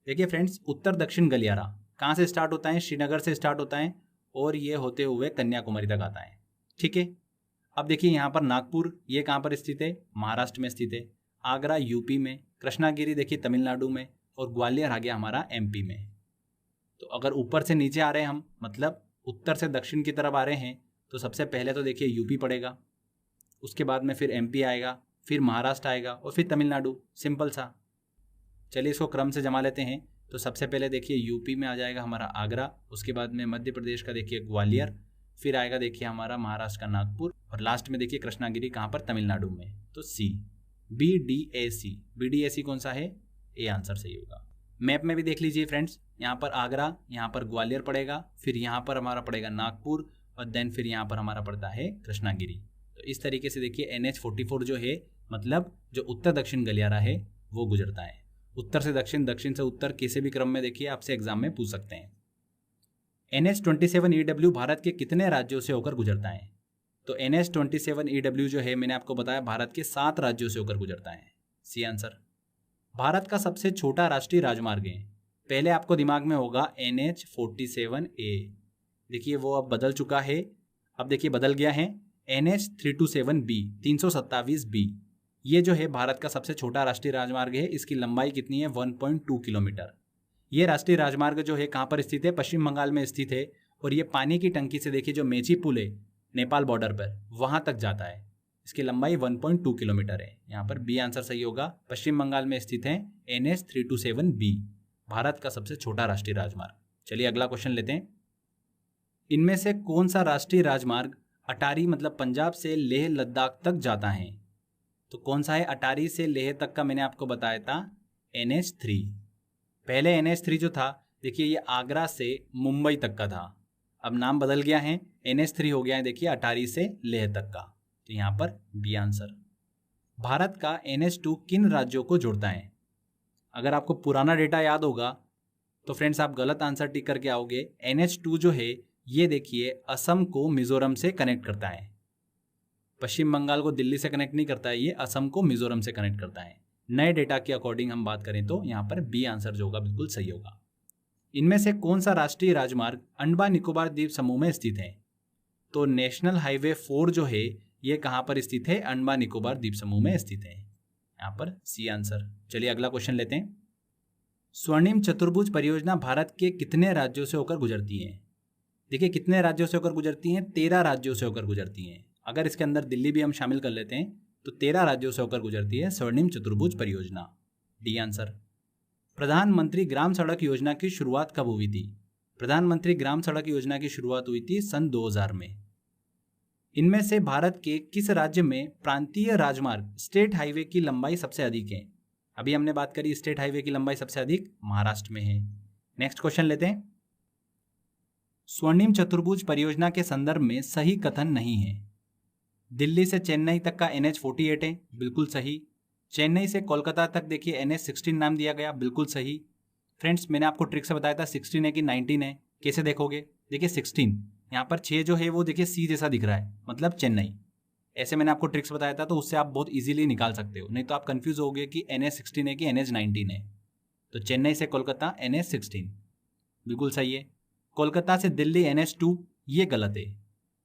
देखिए फ्रेंड्स, उत्तर दक्षिण गलियारा कहाँ से स्टार्ट होता है? श्रीनगर से स्टार्ट होता है और ये होते हुए कन्याकुमारी तक आता है। ठीक है, अब देखिए यहाँ पर नागपुर, ये कहाँ पर स्थित है? महाराष्ट्र में स्थित है। आगरा यूपी में, कृष्णागिरी देखिए तमिलनाडु में, और ग्वालियर आ गया हमारा MP में। तो अगर ऊपर से नीचे आ रहे हैं हम, मतलब उत्तर से दक्षिण की तरफ आ रहे हैं, तो सबसे पहले तो देखिए यूपी पड़ेगा, उसके बाद में फिर MP आएगा, फिर महाराष्ट्र आएगा और फिर तमिलनाडु। सिंपल सा। चलिए इसको क्रम से जमा लेते हैं। तो सबसे पहले देखिए यूपी में आ जाएगा हमारा आगरा, उसके बाद में मध्य प्रदेश का देखिए ग्वालियर, फिर आएगा देखिए हमारा महाराष्ट्र का नागपुर, और लास्ट में देखिए कृष्णागिरी कहाँ पर? तमिलनाडु में। तो C, BDAC कौन सा है? ए आंसर सही होगा। मैप में भी देख लीजिए फ्रेंड्स, यहाँ पर आगरा, यहाँ पर ग्वालियर पड़ेगा, फिर यहाँ पर हमारा पड़ेगा नागपुर, और देन फिर यहाँ पर हमारा पड़ता है कृष्णागिरी। तो इस तरीके से देखिए NH44 जो है, मतलब जो उत्तर दक्षिण गलियारा है वो गुजरता है। उत्तर से दक्षिण, दक्षिण से उत्तर, किसी भी क्रम में देखिए आपसे एग्जाम में पूछ सकते हैं। NH27EW भारत के कितने राज्यों से होकर गुजरता है? तो NH27EW जो है मैंने आपको बताया भारत के 7 राज्यों से होकर गुजरता है। C answer. भारत का सबसे छोटा राष्ट्रीय राजमार्ग है, पहले आपको दिमाग में होगा NH47A, देखिए वो अब बदल चुका है, अब देखिए बदल गया है NH327B, 327B। ये जो है भारत का सबसे छोटा राष्ट्रीय राजमार्ग है। इसकी लंबाई कितनी है? 1.2 किलोमीटर। ये राष्ट्रीय राजमार्ग जो है कहाँ पर स्थित है? पश्चिम बंगाल में स्थित है। और ये पानी की टंकी से देखिए जो मेची पुल है नेपाल बॉर्डर पर, वहां तक जाता है। इसकी लंबाई 1.2 किलोमीटर है। यहाँ पर बी आंसर सही होगा। पश्चिम बंगाल में स्थित है NH327B, भारत का सबसे छोटा राष्ट्रीय राजमार्ग। चलिए अगला क्वेश्चन लेते हैं। इनमें से कौन सा राष्ट्रीय राजमार्ग अटारी मतलब पंजाब से लेह लद्दाख तक जाता है? तो कौन सा है? अटारी से लेह तक का मैंने आपको बताया था NH3। पहले NH3 जो था देखिए ये आगरा से मुंबई तक का था, अब नाम बदल गया है, NH3 हो गया है देखिए अटारी से लेह तक का। तो यहाँ पर बी आंसर। भारत का NH2 किन राज्यों को जोड़ता है? अगर आपको पुराना डेटा याद होगा तो फ्रेंड्स आप गलत आंसर टिक करके आओगे। NH2 जो है ये देखिए असम को मिजोरम से कनेक्ट करता है। पश्चिम बंगाल को दिल्ली से कनेक्ट नहीं करता है, ये असम को मिजोरम से कनेक्ट करता है। नए डेटा के अकॉर्डिंग हम बात करें तो यहाँ पर बी आंसर जो होगा बिल्कुल सही होगा। इनमें से कौन सा राष्ट्रीय राजमार्ग अंडमान निकोबार द्वीप समूह में स्थित है? तो नेशनल हाईवे 4 जो है ये कहाँ पर स्थित है? अंडमान निकोबार द्वीप समूह में स्थित है। यहाँ पर सी आंसर। चलिए अगला क्वेश्चन लेते हैं। स्वर्णिम चतुर्भुज परियोजना भारत के कितने राज्यों से होकर गुजरती है? देखिए कितने राज्यों से होकर गुजरती हैं? 13 राज्यों से होकर गुजरती हैं। अगर इसके अंदर दिल्ली भी हम शामिल कर लेते हैं तो 13 राज्यों से होकर गुजरती है स्वर्णिम चतुर्भुज परियोजना। D answer. प्रधानमंत्री ग्राम सड़क योजना की शुरुआत कब हुई थी? प्रधानमंत्री ग्राम सड़क योजना की शुरुआत हुई थी सन 2000 में। इनमें से भारत के किस राज्य में प्रांतीय राजमार्ग स्टेट हाईवे की लंबाई सबसे अधिक है? अभी हमने बात करी स्टेट हाईवे की लंबाई सबसे अधिक महाराष्ट्र में है। नेक्स्ट क्वेश्चन लेते हैं। स्वर्णिम चतुर्भुज परियोजना के संदर्भ में सही कथन नहीं है। दिल्ली से चेन्नई तक का NH48 है, बिल्कुल सही। चेन्नई से कोलकाता तक देखिए NH16 नाम दिया गया, बिल्कुल सही। फ्रेंड्स मैंने आपको ट्रिक से बताया था 16 है कि 19 है, कैसे देखोगे? देखिए 16 यहाँ पर 6 जो है वो देखिए सी जैसा दिख रहा है, मतलब चेन्नई। ऐसे मैंने आपको ट्रिक्स बताया था तो उससे आप बहुत इजीली निकाल सकते हो, नहीं तो आप कंफ्यूज होगे कि NH16 है कि NH19 है। तो चेन्नई से कोलकाता NH16 बिल्कुल सही है। कोलकाता से दिल्ली NH2 ये गलत है।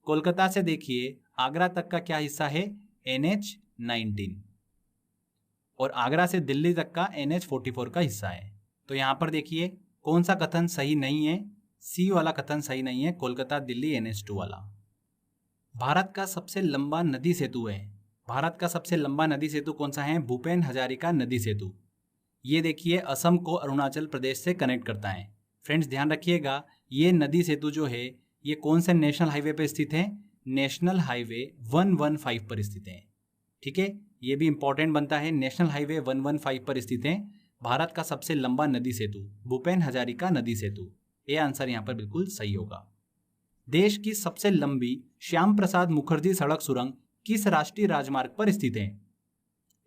कोलकाता से देखिए आगरा तक का क्या हिस्सा है? NH19 और आगरा से दिल्ली तक का NH44 का हिस्सा है। तो यहाँ पर देखिए कौन सा कथन सही नहीं है? सी वाला कथन सही नहीं है, कोलकाता दिल्ली NH2 वाला। भारत का सबसे लंबा नदी सेतु है। भारत का सबसे लंबा नदी सेतु कौन सा है? भूपेन हजारिका नदी सेतु। ये देखिए असम को अरुणाचल प्रदेश से कनेक्ट करता है। फ्रेंड्स ध्यान रखिएगा ये नदी सेतु जो है ये कौन से नेशनल हाईवे पर स्थित है? नेशनल हाईवे 115 पर स्थित है। ठीक है, ये भी इंपॉर्टेंट बनता है। नेशनल हाईवे 115 पर स्थित है भारत का सबसे लंबा नदी सेतु भूपेन हजारिका नदी सेतु। ये आंसर यहाँ पर बिल्कुल सही होगा। देश की सबसे लंबी श्याम प्रसाद मुखर्जी सड़क सुरंग किस राष्ट्रीय राजमार्ग पर स्थित है?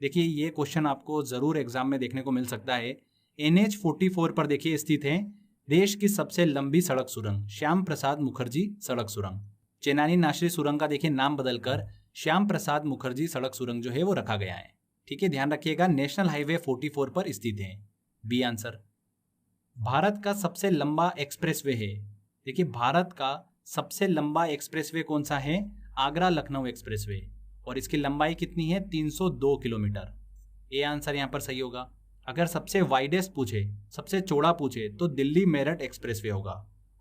देखिए ये क्वेश्चन आपको जरूर एग्जाम में देखने को मिल सकता है। NH44 पर देखिए स्थित है देश की सबसे लंबी सड़क सुरंग श्याम प्रसाद मुखर्जी सड़क सुरंग। चेनानी नाशरी सुरंग का देखिए नाम बदलकर श्याम प्रसाद मुखर्जी सड़क सुरंग जो है वो रखा गया है। ठीक है, ध्यान रखिएगा नेशनल हाईवे 44 पर स्थित है। B answer. भारत का सबसे लंबा एक्सप्रेसवे है। देखिए भारत का सबसे लंबा एक्सप्रेसवे कौन सा है? आगरा लखनऊ एक्सप्रेसवे, और इसकी लंबाई कितनी है? 302 किलोमीटर। ये आंसर यहाँ पर सही होगा। अगर सबसे वाइडेस्ट पूछे, सबसे चौड़ा पूछे तो दिल्ली मेरठ एक्सप्रेसवे होगा,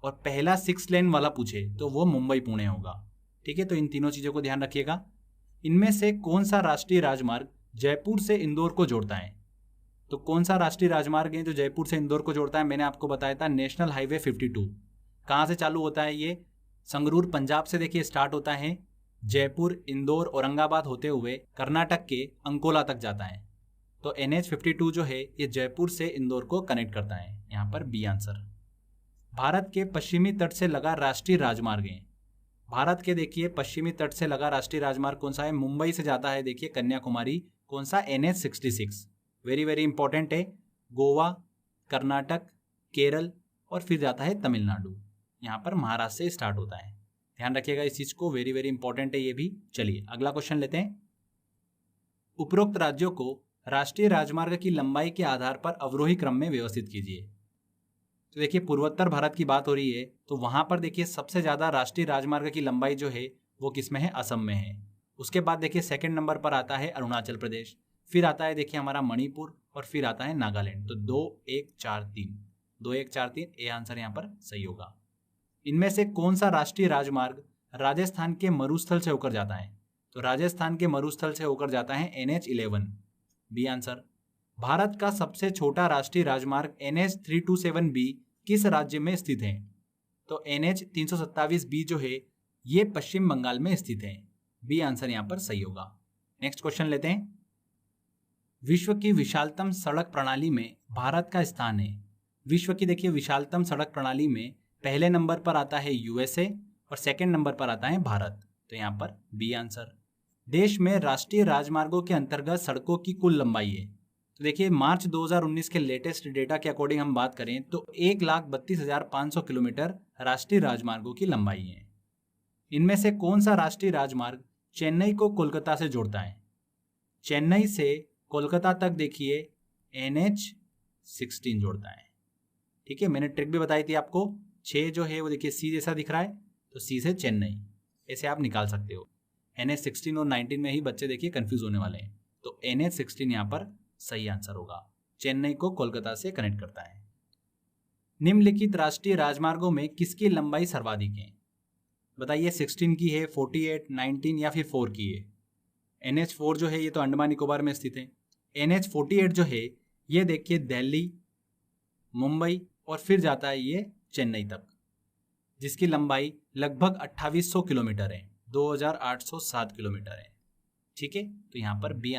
और पहला 6 लेन वाला पूछे तो वो मुंबई पुणे होगा। ठीक है, तो इन तीनों चीजों को ध्यान रखिएगा। इनमें से कौन सा राष्ट्रीय राजमार्ग जयपुर से इंदौर को जोड़ता है? तो कौन सा राष्ट्रीय राजमार्ग है जो जयपुर से इंदौर को जोड़ता है? मैंने आपको बताया था नेशनल हाईवे 52। कहाँ से चालू होता है ये? संगरूर पंजाब से देखिए स्टार्ट होता है, जयपुर इंदौर औरंगाबाद होते हुए कर्नाटक के अंकोला तक जाता है। तो NH52 जो है ये जयपुर से इंदौर को कनेक्ट करता है। यहाँ पर बी आंसर। भारत के पश्चिमी तट से लगा राष्ट्रीय राजमार्ग है। भारत के देखिए पश्चिमी तट से लगा राष्ट्रीय राजमार्ग कौन सा है? मुंबई से जाता है देखिए कन्याकुमारी, कौन सा? NH66। वेरी वेरी इंपॉर्टेंट है। गोवा, कर्नाटक, केरल और फिर जाता है तमिलनाडु। यहाँ पर महाराष्ट्र से स्टार्ट होता है। ध्यान रखिएगा इस चीज को, वेरी वेरी इंपॉर्टेंट है ये भी। चलिए अगला क्वेश्चन लेते हैं। उपरोक्त राज्यों को राष्ट्रीय राजमार्ग की लंबाई के आधार पर अवरोही क्रम में व्यवस्थित कीजिए। तो देखिए पूर्वोत्तर भारत की बात हो रही है तो वहां पर देखिए सबसे ज्यादा राष्ट्रीय राजमार्ग की लंबाई जो है वो किस में है? असम में है। उसके बाद देखिए सेकंड नंबर पर आता है अरुणाचल प्रदेश, फिर आता है देखिए हमारा मणिपुर और फिर आता है नागालैंड। तो 2 1 4 3, 2 1 4 3 ए आंसर यहाँ पर सही होगा। इनमें से कौन सा राष्ट्रीय राजमार्ग राजस्थान के मरुस्थल से होकर जाता है? तो राजस्थान के मरुस्थल से होकर जाता है NH11, बी आंसर। भारत का सबसे छोटा राष्ट्रीय राजमार्ग NH327B किस राज्य में स्थित है? तो NH327B जो है ये पश्चिम बंगाल में स्थित है, बी आंसर यहाँ पर सही होगा। नेक्स्ट क्वेश्चन लेते हैं। विश्व की विशालतम सड़क प्रणाली में भारत का स्थान है। विश्व की देखिए विशालतम सड़क प्रणाली में पहले नंबर पर आता है USA और सेकंड नंबर पर आता है भारत, तो यहाँ पर बी आंसर। देश में राष्ट्रीय राजमार्गों के अंतर्गत सड़कों की कुल लंबाई है। तो देखिए मार्च 2019 के लेटेस्ट डेटा के अकॉर्डिंग हम बात करें तो 1,32,500 किलोमीटर राष्ट्रीय राजमार्गों की लंबाई है। इनमें से कौन सा राष्ट्रीय राजमार्ग चेन्नई को कोलकाता से जोड़ता है? चेन्नई से कोलकाता तक देखिए NH16 जोड़ता है। ठीक है, मैंने ट्रिक भी बताई थी आपको। 6 जो है वो देखिए C जैसा दिख रहा है, तो C से चेन्नई, ऐसे आप निकाल सकते हो। NH16 और 19 में ही बच्चे देखिए कंफ्यूज होने वाले हैं, तो NH16 यहाँ पर सही आंसर होगा। चेन्नई को कोलकाता से कनेक्ट करता है। निम्नलिखित राष्ट्रीय राजमार्गों में किसकी लंबाई सर्वाधिक है? बताइए 16 की है, 48, 19 या फिर 4 की है? NH4 जो है ये तो अंडमान निकोबार में स्थित है। NH48 जो है ये देखिए दिल्ली, मुंबई और फिर जाता है ये चेन्नई तक, जिसकी लंबाई लगभग 2800 किलोमीटर है, 2807 किलोमीटर है। ठीक है, तो यहाँ पर बी